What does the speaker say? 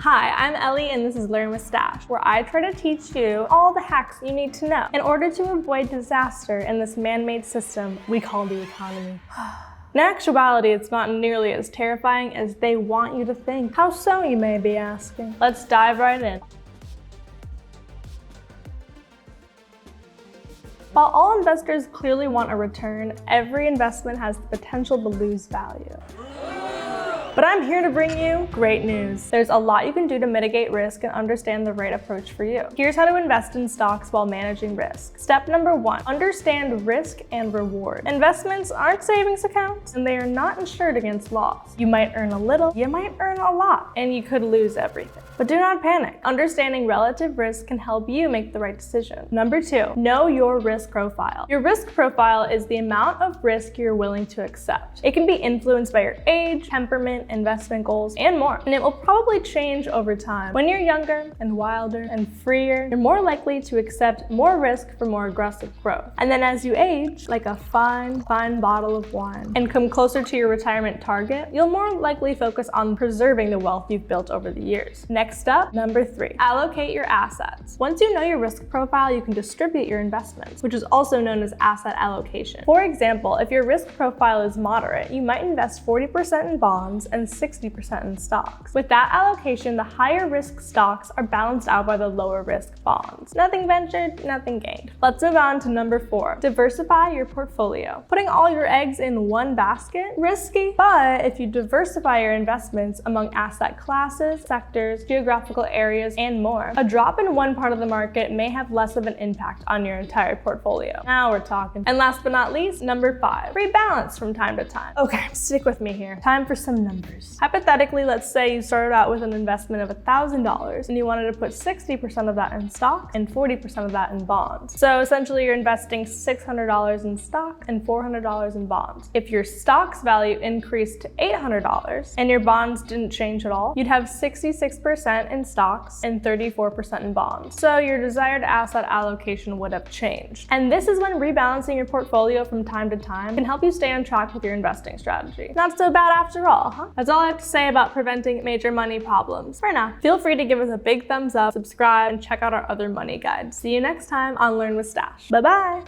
Hi, I'm Ellie and this is Learn with Stash, where I try to teach you all the hacks you need to know in order to avoid disaster in this man-made system we call the economy. In actuality, it's not nearly as terrifying as they want you to think. How so, you may be asking? Let's dive right in. While all investors clearly want a return, every investment has the potential to lose value. But I'm here to bring you great news. There's a lot you can do to mitigate risk and understand the right approach for you. Here's how to invest in stocks while managing risk. Step number 1, understand risk and reward. Investments aren't savings accounts and they are not insured against loss. You might earn a little, you might earn a lot, and you could lose everything. But do not panic. Understanding relative risk can help you make the right decision. Number 2, know your risk profile. Your risk profile is the amount of risk you're willing to accept. It can be influenced by your age, temperament, investment goals, and more. And it will probably change over time. When you're younger and wilder and freer, you're more likely to accept more risk for more aggressive growth. And then as you age, like a fine bottle of wine, and come closer to your retirement target, you'll more likely focus on preserving the wealth you've built over the years. Next up, number 3, allocate your assets. Once you know your risk profile, you can distribute your investments, which is also known as asset allocation. For example, if your risk profile is moderate, you might invest 40% in bonds and 60% in stocks. With that allocation, the higher risk stocks are balanced out by the lower risk bonds. Nothing ventured, nothing gained. Let's move on to number 4, diversify your portfolio. Putting all your eggs in one basket? Risky, but if you diversify your investments among asset classes, sectors, geographical areas, and more, a drop in one part of the market may have less of an impact on your entire portfolio. Now we're talking. And last but not least, number 5, rebalance from time to time. Okay, stick with me here. Time for some numbers. Hypothetically, let's say you started out with an investment of $1,000 and you wanted to put 60% of that in stock and 40% of that in bonds. So essentially you're investing $600 in stock and $400 in bonds. If your stock's value increased to $800 and your bonds didn't change at all, you'd have 66% in stocks and 34% in bonds. So your desired asset allocation would have changed. And this is when rebalancing your portfolio from time to time can help you stay on track with your investing strategy. Not so bad after all, huh? That's all I have to say about preventing major money problems for now. Feel free to give us a big thumbs up, subscribe, and check out our other money guides. See you next time on Learn with Stash. Bye-bye.